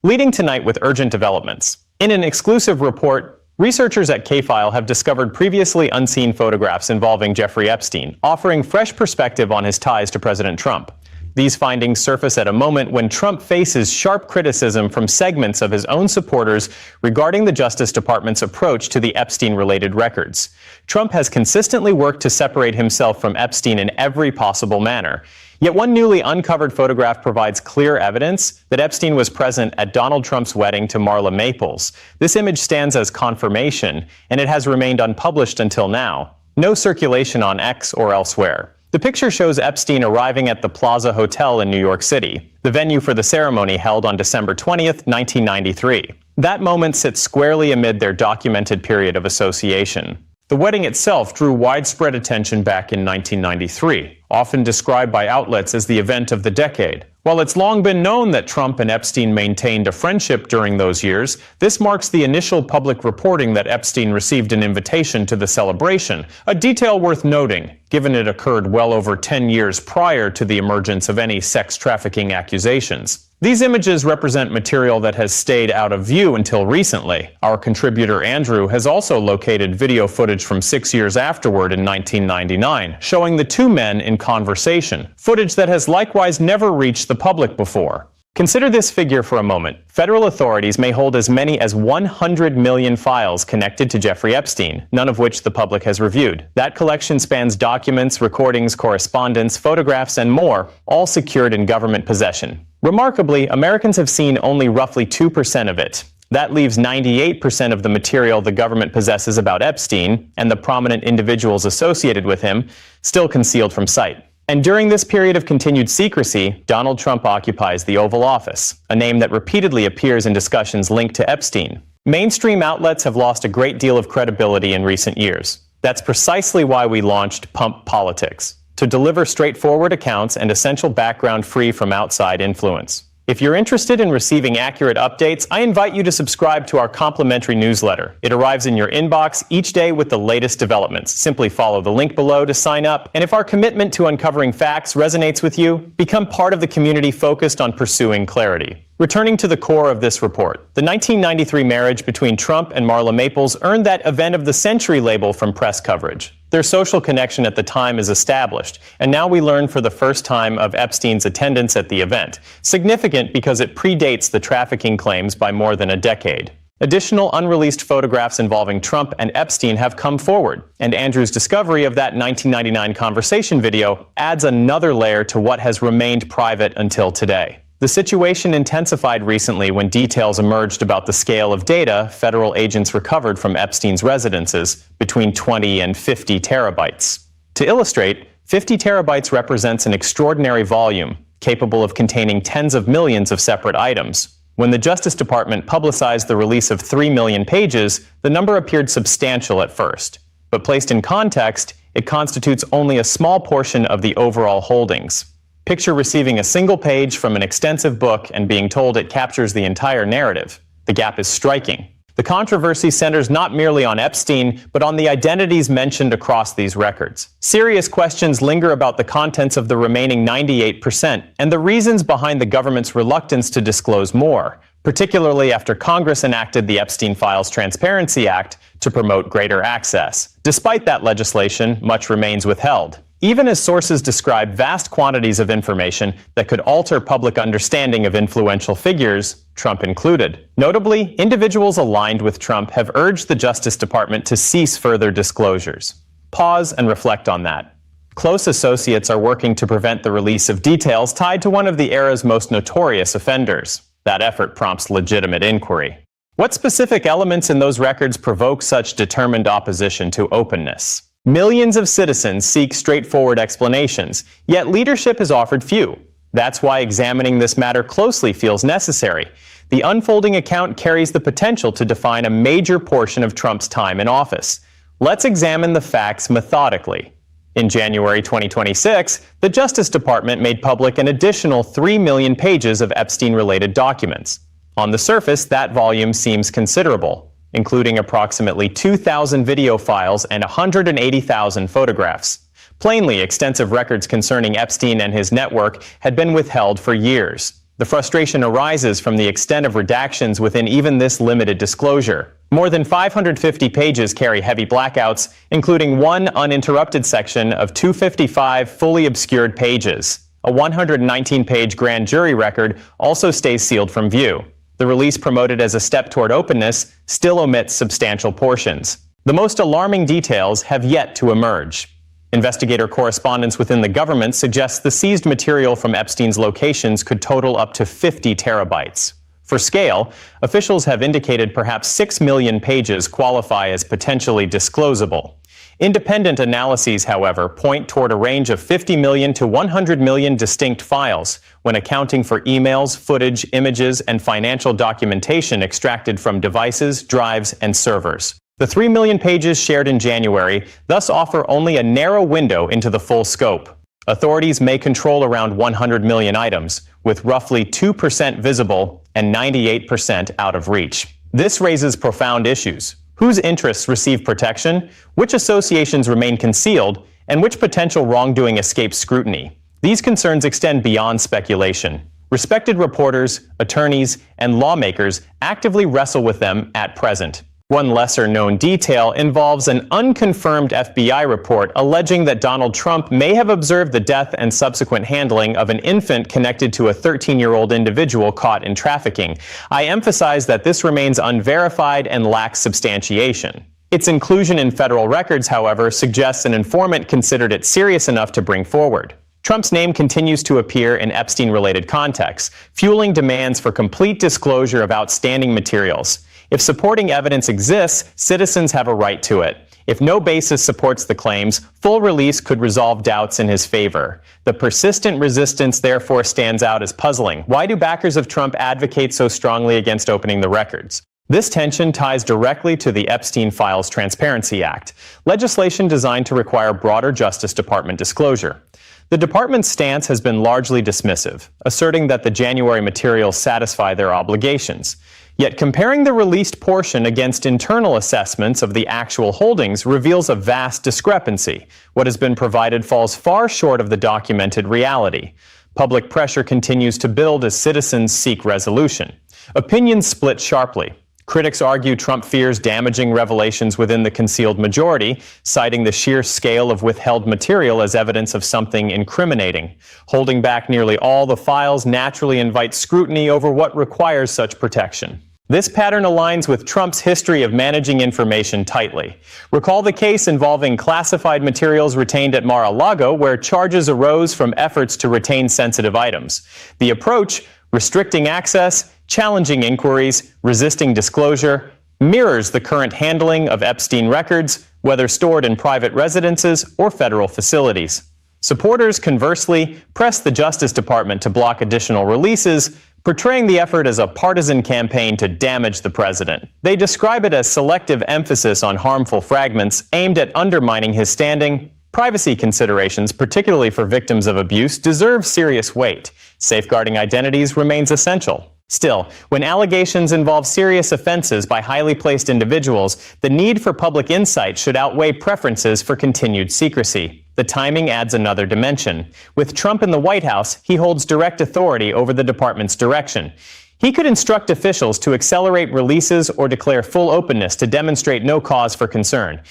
Leading tonight with urgent developments. In an exclusive report, researchers at K-File have discovered previously unseen photographs involving Jeffrey Epstein, offering fresh perspective on his ties to President Trump. These findings surface at a moment when Trump faces sharp criticism from segments of his own supporters regarding the Justice Department's approach to the Epstein-related records. Trump has consistently worked to separate himself from Epstein in every possible manner. Yet one newly uncovered photograph provides clear evidence that Epstein was present at Donald Trump's wedding to Marla Maples. This image stands as confirmation, and it has remained unpublished until now. No circulation on X or elsewhere. The picture shows Epstein arriving at the Plaza Hotel in New York City, the venue for the ceremony held on December 20th, 1993. That moment sits squarely amid their documented period of association. The wedding itself drew widespread attention back in 1993, often described by outlets as the event of the decade. While it's long been known that Trump and Epstein maintained a friendship during those years, this marks the initial public reporting that Epstein received an invitation to the celebration, a detail worth noting, given it occurred well over 10 years prior to the emergence of any sex trafficking accusations. These images represent material that has stayed out of view until recently. Our contributor Andrew has also located video footage from 6 years afterward in 1999, showing the two men in conversation, footage that has likewise never reached the public before. Consider this figure for a moment. Federal authorities may hold as many as 100 million files connected to Jeffrey Epstein, none of which the public has reviewed. That collection spans documents, recordings, correspondence, photographs, and more, all secured in government possession. Remarkably, Americans have seen only roughly 2% of it. That leaves 98% of the material the government possesses about Epstein and the prominent individuals associated with him still concealed from sight. And during this period of continued secrecy, Donald Trump occupies the Oval Office, a name that repeatedly appears in discussions linked to Epstein. Mainstream outlets have lost a great deal of credibility in recent years. That's precisely why we launched Pump Politics, to deliver straightforward accounts and essential background free from outside influence. If you're interested in receiving accurate updates, I invite you to subscribe to our complimentary newsletter. It arrives in your inbox each day with the latest developments. Simply follow the link below to sign up. And if our commitment to uncovering facts resonates with you, become part of the community focused on pursuing clarity. Returning to the core of this report, the 1993 marriage between Trump and Marla Maples earned that Event of the Century label from press coverage. Their social connection at the time is established, and now we learn for the first time of Epstein's attendance at the event, significant because it predates the trafficking claims by more than a decade. Additional unreleased photographs involving Trump and Epstein have come forward, and Andrew's discovery of that 1999 conversation video adds another layer to what has remained private until today. The situation intensified recently when details emerged about the scale of data federal agents recovered from Epstein's residences, between 20 and 50 terabytes. To illustrate, 50 terabytes represents an extraordinary volume, capable of containing tens of millions of separate items. When the Justice Department publicized the release of 3 million pages, the number appeared substantial at first. But placed in context, it constitutes only a small portion of the overall holdings. Picture receiving a single page from an extensive book and being told it captures the entire narrative. The gap is striking. The controversy centers not merely on Epstein, but on the identities mentioned across these records. Serious questions linger about the contents of the remaining 98% and the reasons behind the government's reluctance to disclose more, particularly after Congress enacted the Epstein Files Transparency Act to promote greater access. Despite that legislation, much remains withheld, even as sources describe vast quantities of information that could alter public understanding of influential figures, Trump included. Notably, individuals aligned with Trump have urged the Justice Department to cease further disclosures. Pause and reflect on that. Close associates are working to prevent the release of details tied to one of the era's most notorious offenders. That effort prompts legitimate inquiry. What specific elements in those records provoke such determined opposition to openness? Millions of citizens seek straightforward explanations, yet leadership has offered few. That's why examining this matter closely feels necessary. The unfolding account carries the potential to define a major portion of Trump's time in office. Let's examine the facts methodically. In January 2026, the Justice Department made public an additional 3 million pages of Epstein-related documents. On the surface, that volume seems considerable, including approximately 2,000 video files and 180,000 photographs. Plainly, extensive records concerning Epstein and his network had been withheld for years. The frustration arises from the extent of redactions within even this limited disclosure. More than 550 pages carry heavy blackouts, including one uninterrupted section of 255 fully obscured pages. A 119-page grand jury record also stays sealed from view. The release, promoted as a step toward openness, still omits substantial portions. The most alarming details have yet to emerge. Investigator correspondence within the government suggests the seized material from Epstein's locations could total up to 50 terabytes. For scale, officials have indicated perhaps 6 million pages qualify as potentially disclosable. Independent analyses, however, point toward a range of 50 million to 100 million distinct files when accounting for emails, footage, images, and financial documentation extracted from devices, drives, and servers. The 3 million pages shared in January thus offer only a narrow window into the full scope. Authorities may control around 100 million items, with roughly 2% visible and 98% out of reach. This raises profound issues. Whose interests receive protection, which associations remain concealed, and which potential wrongdoing escapes scrutiny? These concerns extend beyond speculation. Respected reporters, attorneys, and lawmakers actively wrestle with them at present. One lesser-known detail involves an unconfirmed FBI report alleging that Donald Trump may have observed the death and subsequent handling of an infant connected to a 13-year-old individual caught in trafficking. I emphasize that this remains unverified and lacks substantiation. Its inclusion in federal records, however, suggests an informant considered it serious enough to bring forward. Trump's name continues to appear in Epstein-related contexts, fueling demands for complete disclosure of outstanding materials. If supporting evidence exists, citizens have a right to it. If no basis supports the claims, full release could resolve doubts in his favor. The persistent resistance therefore stands out as puzzling. Why do backers of Trump advocate so strongly against opening the records? This tension ties directly to the Epstein Files Transparency Act, legislation designed to require broader Justice Department disclosure. The department's stance has been largely dismissive, asserting that the January materials satisfy their obligations. Yet comparing the released portion against internal assessments of the actual holdings reveals a vast discrepancy. What has been provided falls far short of the documented reality. Public pressure continues to build as citizens seek resolution. Opinions split sharply. Critics argue Trump fears damaging revelations within the concealed majority, citing the sheer scale of withheld material as evidence of something incriminating. Holding back nearly all the files naturally invites scrutiny over what requires such protection. This pattern aligns with Trump's history of managing information tightly. Recall the case involving classified materials retained at Mar-a-Lago, where charges arose from efforts to retain sensitive items. The approach, restricting access, challenging inquiries, resisting disclosure, mirrors the current handling of Epstein records, whether stored in private residences or federal facilities. Supporters, conversely, press the Justice Department to block additional releases, portraying the effort as a partisan campaign to damage the president. They describe it as selective emphasis on harmful fragments aimed at undermining his standing. Privacy considerations, particularly for victims of abuse, deserve serious weight. Safeguarding identities remains essential. Still, when allegations involve serious offenses by highly placed individuals, the need for public insight should outweigh preferences for continued secrecy. The timing adds another dimension. With Trump in the White House, he holds direct authority over the department's direction. He could instruct officials to accelerate releases or declare full openness to demonstrate no cause for concern.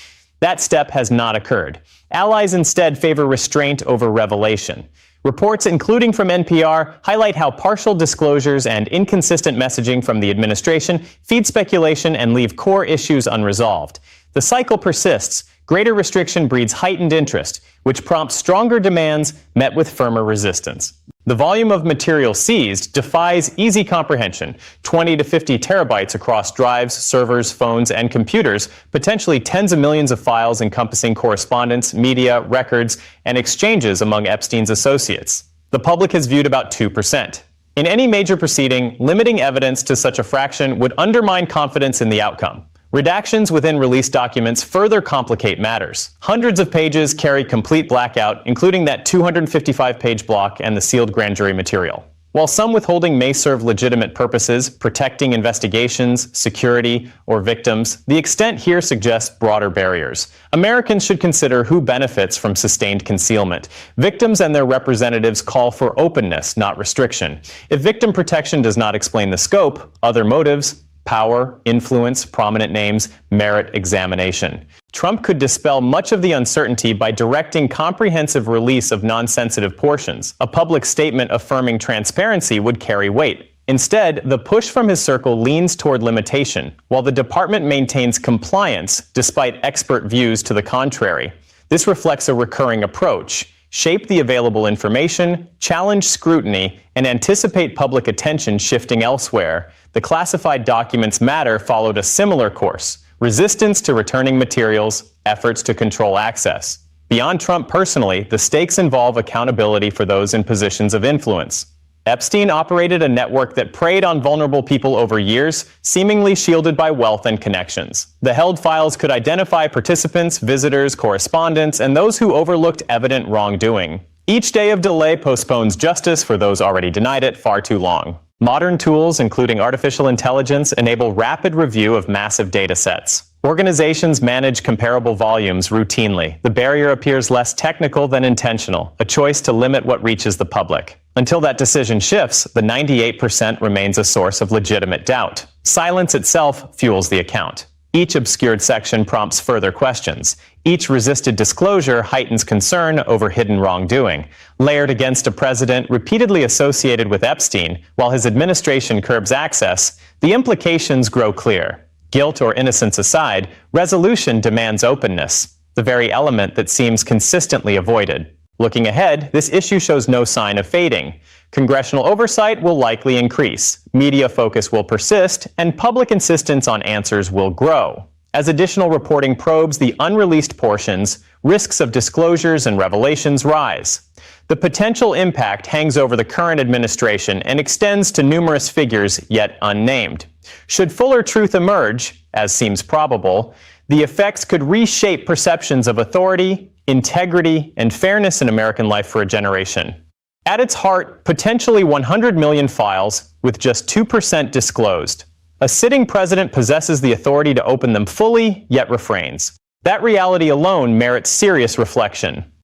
That step has not occurred. Allies instead favor restraint over revelation. Reports, including from NPR, highlight how partial disclosures and inconsistent messaging from the administration feed speculation and leave core issues unresolved. The cycle persists. Greater restriction breeds heightened interest, which prompts stronger demands met with firmer resistance. The volume of material seized defies easy comprehension: 20 to 50 terabytes across drives, servers, phones, and computers, potentially tens of millions of files encompassing correspondence, media, records, and exchanges among Epstein's associates. The public has viewed about 2%. In any major proceeding, limiting evidence to such a fraction would undermine confidence in the outcome. Redactions within released documents further complicate matters. Hundreds of pages carry complete blackout, including that 255-page block and the sealed grand jury material. While some withholding may serve legitimate purposes, protecting investigations, security, or victims, the extent here suggests broader barriers. Americans should consider who benefits from sustained concealment. Victims and their representatives call for openness, not restriction. If victim protection does not explain the scope, other motives, power, influence, prominent names, merit examination. Trump could dispel much of the uncertainty by directing comprehensive release of non-sensitive portions. A public statement affirming transparency would carry weight. Instead, the push from his circle leans toward limitation, while the department maintains compliance despite expert views to the contrary. This reflects a recurring approach: shape the available information, challenge scrutiny, and anticipate public attention shifting elsewhere. The classified documents matter followed a similar course: resistance to returning materials, efforts to control access. Beyond Trump personally, the stakes involve accountability for those in positions of influence. Epstein operated a network that preyed on vulnerable people over years, seemingly shielded by wealth and connections. The held files could identify participants, visitors, correspondents, and those who overlooked evident wrongdoing. Each day of delay postpones justice for those already denied it far too long. Modern tools, including artificial intelligence, enable rapid review of massive data sets. Organizations manage comparable volumes routinely. The barrier appears less technical than intentional, a choice to limit what reaches the public. Until that decision shifts, the 98% remains a source of legitimate doubt. Silence itself fuels the account. Each obscured section prompts further questions. Each resisted disclosure heightens concern over hidden wrongdoing. Layered against a president repeatedly associated with Epstein, while his administration curbs access, the implications grow clear. Guilt or innocence aside, resolution demands openness, the very element that seems consistently avoided. Looking ahead, this issue shows no sign of fading. Congressional oversight will likely increase, media focus will persist, and public insistence on answers will grow. As additional reporting probes the unreleased portions, risks of disclosures and revelations rise. The potential impact hangs over the current administration and extends to numerous figures yet unnamed. Should fuller truth emerge, as seems probable, the effects could reshape perceptions of authority, integrity, and fairness in American life for a generation. At its heart, potentially 100 million files, with just 2% disclosed. A sitting president possesses the authority to open them fully, yet refrains. That reality alone merits serious reflection.